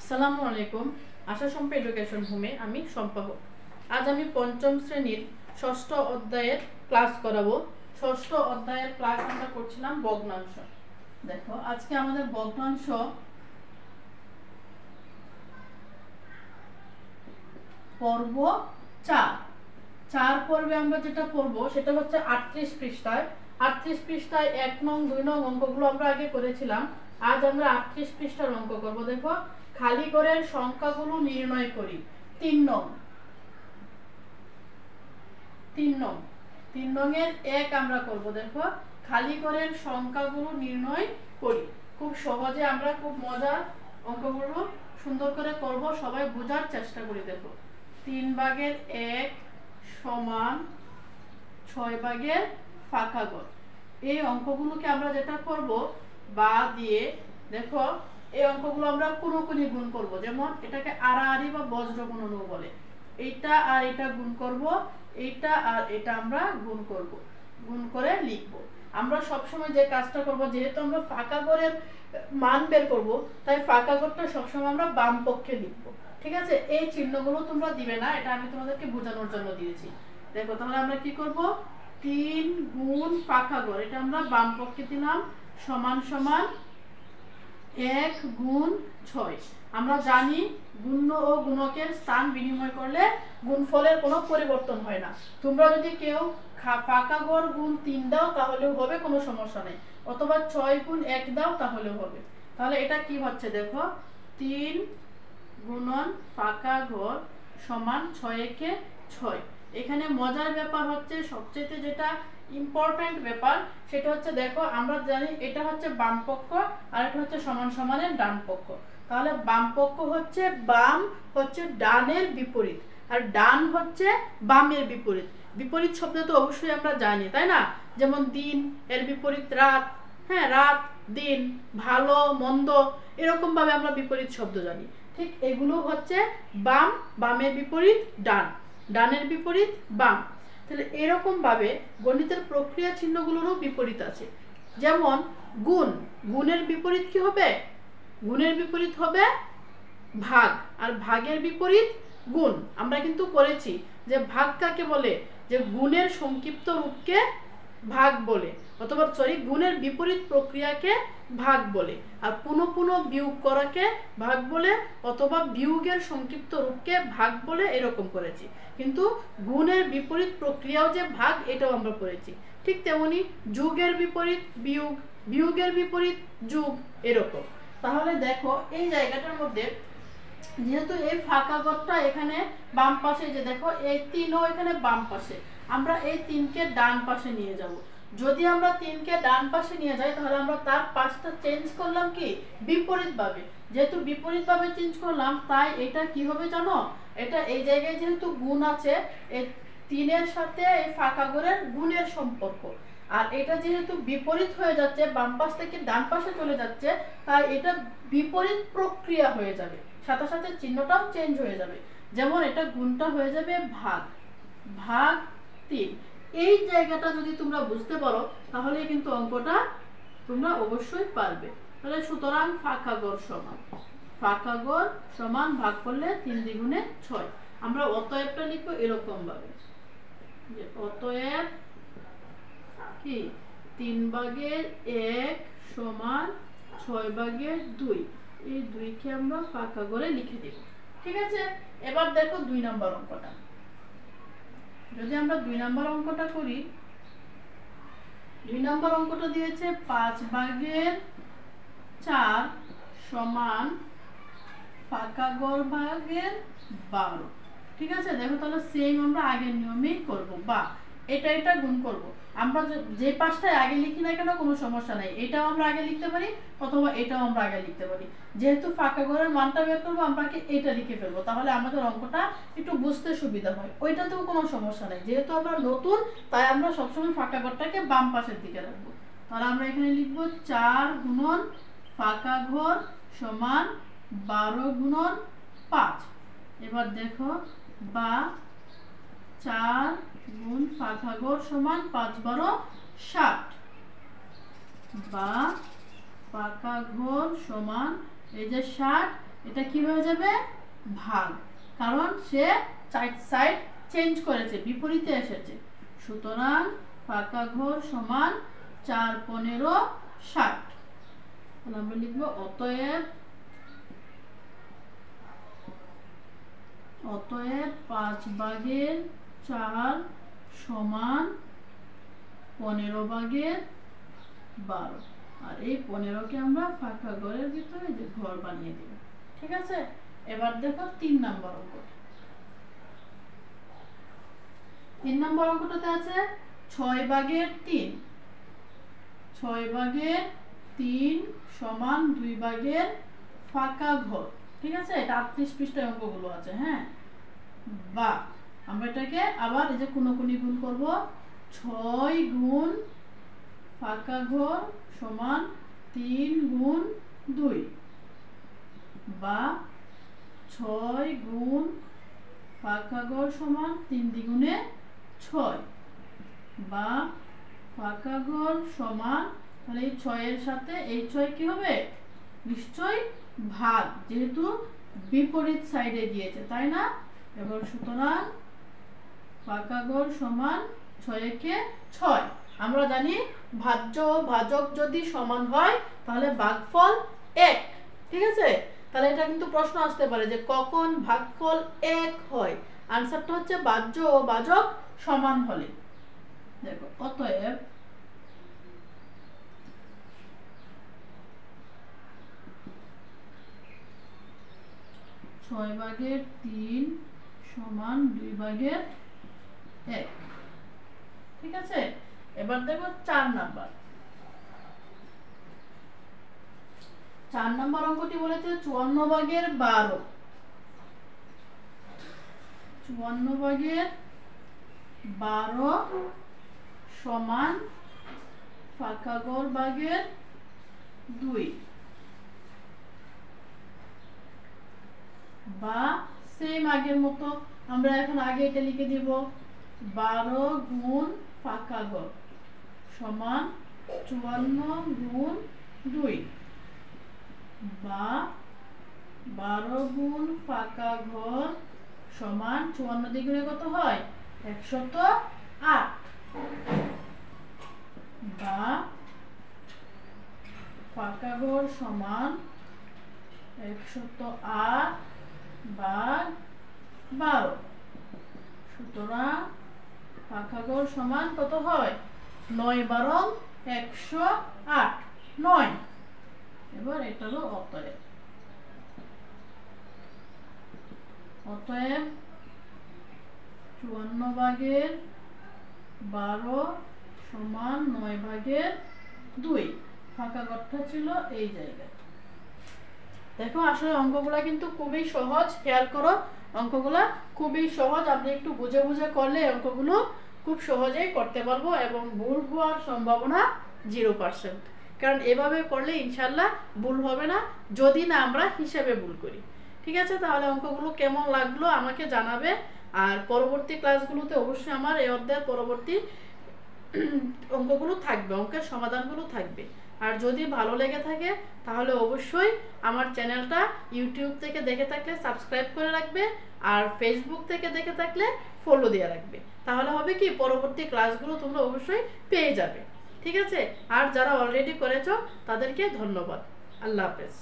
আসসালামু আলাইকুম। আশা সম্পা এডুকেশন হোমে আমি সম্পাহক। আজ আমি পঞ্চম শ্রেণীর ষষ্ঠ অধ্যায়ের ক্লাস করাবো। ষষ্ঠ অধ্যায়ের ক্লাস আমরা করছিলাম ভগ্নাংশ। দেখো আজকে আমাদের ভগ্নাংশ পর্ব 4 পর্বে আমরা যেটা পড়বো সেটা হচ্ছে 38 পৃষ্ঠায়। 38 পৃষ্ঠায় 1 নং 2 নং অঙ্কগুলো আমরা আগে করেছিলাম। আজ আমরা 38 পৃষ্ঠার অঙ্ক করব। দেখো খালি ঘরের সংখ্যাগুলো নির্ণয় করি। 3 নং এর 1 আমরা করব। দেখো খালি ঘরের সংখ্যাগুলো নির্ণয় করি। খুব সহজে আমরা খুব মজার অঙ্কগুলো সুন্দর করে করব। সবাই বোঝার চেষ্টা করি। দেখো 3 ভাগের 1 সমান 6 ভাগের ফাঁকা ঘর। এই অঙ্কগুলোকে আমরা যেটা করব বা দিয়ে, দেখো এই অঙ্কগুলো আমরা কোনকুনি গুণ করব। যেমন এটাকে আড়াআড়ি বা বজ্র গুণনও বলে। এইটা আর এটা গুণ করব, এইটা আর এটা আমরা গুণ করব, গুণ করে লিখব। আমরা সব সময় যে কাজটা করব, যেহেতু আমরা ফাঁকা ঘরের মান বের করব, তাই ফাঁকা ঘরটা সবসময় আমরা বাম পক্ষে লিখব। ঠিক আছে, এই চিহ্নগুলো তোমরা দিবে না, এটা আমি তোমাদেরকে বোঝানোর জন্য দিয়েছি। দেখো তাহলে আমরা কি করব, 3 গুণ ফাঁকা ঘর, এটা আমরা বাম পক্ষে দিলাম, সমান সমান 1 গুণ 6। আমরা জানি গুণ্য ও গুণকের স্থান বিনিময় করলে গুণফলের কোনো পরিবর্তন হয় না। তোমরা যদি কেউ ফাঁকা ঘর গুণ 3 দাও তাহলেও হবে, কোনো সমস্যা নেই, অথবা 6 গুণ 1 দাও তাহলেও হবে। তাহলে এটা কি হচ্ছে, দেখো 3 গুণন ফাঁকা ঘর সমান 6 কে 6। এখানে মজার ব্যাপার হচ্ছে, সবচেয়ে যেটা ইম্পর্টেন্ট ব্যাপার সেটা হচ্ছে, দেখো আমরা জানি এটা হচ্ছে বাম পক্ষ আর এটা হচ্ছে সমান সমানের ডান পক্ষ। তাহলে বাম পক্ষ হচ্ছে বাম হচ্ছে ডানের বিপরীত, আর ডান হচ্ছে বামের বিপরীত। বিপরীত শব্দ তো অবশ্যই আমরা জানি, তাই না? যেমন দিন এর বিপরীত রাত, হ্যাঁ, রাত দিন, ভালো মন্দ, এরকম ভাবে আমরা বিপরীত শব্দ জানি। ঠিক এগুলো হচ্ছে বাম, বামের বিপরীত ডান, ডানের বিপরীত বাম। তাহলে এরকম ভাবে গণিতের প্রক্রিয়া চিহ্নগুলোরও বিপরীত আছে। যেমন গুণ, গুণের বিপরীত কি হবে? গুণের বিপরীত হবে ভাগ, আর ভাগের বিপরীত গুণ। আমরা কিন্তু পড়েছি যে ভাগ কাকে বলে, যে গুণের সংক্ষিপ্ত রূপকে ভাগ বলে, অথবা গুণের বিপরীত প্রক্রিয়াকে ভাগ বলে, আর পুনঃ বিয়োগ করাকে ভাগ বলে, অথবা বিয়োগের সংক্ষিপ্ত রূপকে ভাগ বলে, এরকম করেছি। কিন্তু গুণের বিপরীত প্রক্রিয়াও যে ভাগ, এটাও আমরা পড়েছি। ঠিক তেমনি যোগের বিপরীত বিয়োগ, বিয়োগের বিপরীত যোগ, এরকম। তাহলে দেখো এই জায়গাটার মধ্যে যেহেতু এই ফাঁকা ঘরটা এখানে বাম পাশে, যে দেখো এই 3ও এখানে বাম পাশে, আমরা এই 3কে ডান পাশে নিয়ে যাব। যদি আমরা 3কে ডান পাশে নিয়ে যাই তাহলে আমরা তার পাশটা চেঞ্জ করলাম কি বিপরীত ভাবে। যেহেতু বিপরীত ভাবে চেঞ্জ করলাম, তাই এটা কি হবে জানো, এটা এই জায়গায় যেহেতু গুণ আছে, এই 3-এর সাথে এই ফাঁকা ঘরের গুণের সম্পর্ক, আর এটা যেহেতু বিপরীত হয়ে যাচ্ছে, বাম পাশ থেকে ডান পাশে চলে যাচ্ছে, তাই এটা বিপরীত প্রক্রিয়া হয়ে যাবে, সাথে সাথে চিহ্নটাও চেঞ্জ হয়ে যাবে। যেমন এটা গুণটা হয়ে যাবে ভাগ, ভাগ 3। এই জায়গাটা যদি তোমরা বুঝতে পারো তাহলে কিন্তু অঙ্কটা তোমরা অবশ্যই পারবে। তাহলে সুতরাং ফাঁকা ঘর সমান, ফাঁকা ঘর সমান ভাগ করলে 3 দ্বিগুণে 6। আমরা অতএবটা লিখবো এরকম ভাবে, যে অতএব কি 3 ভাগের 1 সমান 6 ভাগের 2। এই 2কে আমরা ফাঁকা ঘরে লিখে দেব। ঠিক আছে, এবার দেখো 2 নম্বর অঙ্কটা। যদি আমরা 2 নম্বর অঙ্কটা করি, 2 নম্বর অঙ্কটা দিয়েছে 5 ভাগের 4 সমান ফাঁকা ঘর ভাগের 12। ঠিক আছে, দেখো তাহলে সেম আমরা আগের নিয়মেই করব, বা এটা গুণ করব। আমরা যে পাশটায় আগে লিখি না কেন কোনো সমস্যা নাই, এটাও আমরা আগে লিখতে পারি অথবা এটাও আমরা আগে লিখতে পারি। যেহেতু ফাঁকা ঘরের মানটা বের করবো, আমরা এটা লিখে ফেলবো, তাহলে আমাদের অঙ্কটা একটু বুঝতে সুবিধা হয়। ওইটাতেও কোনো সমস্যা নাই, যেহেতু আমরা নতুন তাই আমরা সবসময় ফাঁকা ঘরটাকে বাম পাশের দিকে রাখবো। তাহলে আমরা এখানে লিখবো 4 গুণন ফাঁকা ঘর সমান 12 গুণন 5। এবার দেখো বা 4 গুণ ফাঁকা ঘর সমান 5 12 60, বা ফাঁকা ঘর সমান এই যে 60 এটা কি হয়ে যাবে ভাগ, কারণ সে সাইড চেঞ্জ করেছে, বিপরীতে এসেছে। সুতরাং ফাঁকা ঘর সমান 4 15 60। তাহলে আমরা লিখবো অতএব 5/4 সমান 15/12। আর এই 15কে আমরা ফাঁকা ঘরের ভিতরে যে ঘর বানিয়ে দিব। ঠিক আছে, এবার দেখো 3 নম্বর অঙ্ক। 3 নম্বর অঙ্কটাতে আছে 6/3। 6/3 সমান 2 ফাঁকা ঘর। ঠিক আছে, এটা 38 পৃষ্ঠায় অঙ্কগুলো আছে। হ্যাঁ, বা আমরা এটাকে আবার এই যে কোনকুনি গুণ করব। 6 গুণ ফাঁকা ঘর সমান 3 গুণ 2, বা 6 গুণ ফাঁকা ঘর সমান 3 দ্বিগুণে 6, বা ফাঁকা ঘর সমান, তাহলে এই 6 এর সাথে এই 6 কি হবে নিশ্চয়ই ভাগ, যেহেতু বিপরীত সাইডে গিয়েছে, তাই না? এবার সুতরাং ফাঁকা ঘর সমান 6 কে 6। আমরা জানি ভাজ্য ও ভাজক যদি সমান হয় তাহলে ভাগফল 1। ঠিক আছে, তাহলে এটা কিন্তু প্রশ্ন আসতে পারে যে কখন ভাগফল 1 হয়। আনসারটা হচ্ছে ভাজ্য ও ভাজক সমান হলে। দেখো, অতএব 6/3 সমান 2/1। ঠিক আছে, এবার দেখো 4 নাম্বার। 4 নাম্বার অঙ্কটি বলেছে 54/12। 54/12 সমান ফাঁকা ঘর ভাগের 2, বা সেম আগের মতো আমরা এখন আগে এটা লিখে দিব 12 গুণ ফাঁকা ঘর সমান 54 গুণ 2, বা 12 গুণ ফাঁকা ঘর সমান 54 দ্বিগুণে কত হয় 108, বা ফাঁকা ঘর সমান 108 ভাগ 12। সুতরাং ফাঁকা ঘর সমান কত হয় 9 12 108, 9। এবার এটা হলো অতএব। অতএব 54/12 সমান 9/2। ফাঁকা ঘরটা ছিল এই জায়গায়। দেখো, আসলে অঙ্কগুলা কিন্তু খুবই সহজ। খেয়াল করো, অঙ্কগুলা খুবই সহজ। আপনি একটু বুঝে বুঝে করলে অঙ্কগুলো খুব সহজেই করতে পারবো এবং ভুল হওয়ার সম্ভাবনা 0%। কারণ এভাবে করলে ইনশাল্লাহ ভুল হবে না, যদি না আমরা হিসেবে ভুল করি। ঠিক আছে, তাহলে অঙ্কগুলো কেমন লাগলো আমাকে জানাবে। আর পরবর্তী ক্লাসগুলোতে অবশ্যই আমার এই অধ্যায়ের পরবর্তী অঙ্কগুলো থাকবে, অঙ্কের সমাধানগুলো থাকবে। আর যদি ভালো লেগে থাকে তাহলে অবশ্যই আমার চ্যানেলটা ইউটিউব থেকে দেখে থাকলে সাবস্ক্রাইব করে রাখবে, আর ফেসবুক থেকে দেখে থাকলে ফলো দিয়ে রাখবে। তাহলে হবে কি, পরবর্তী ক্লাসগুলো তোমরা অবশ্যই পেয়ে যাবে। ঠিক আছে, আর যারা অলরেডি করেছো তাদেরকে ধন্যবাদ। আল্লাহ হাফেজ।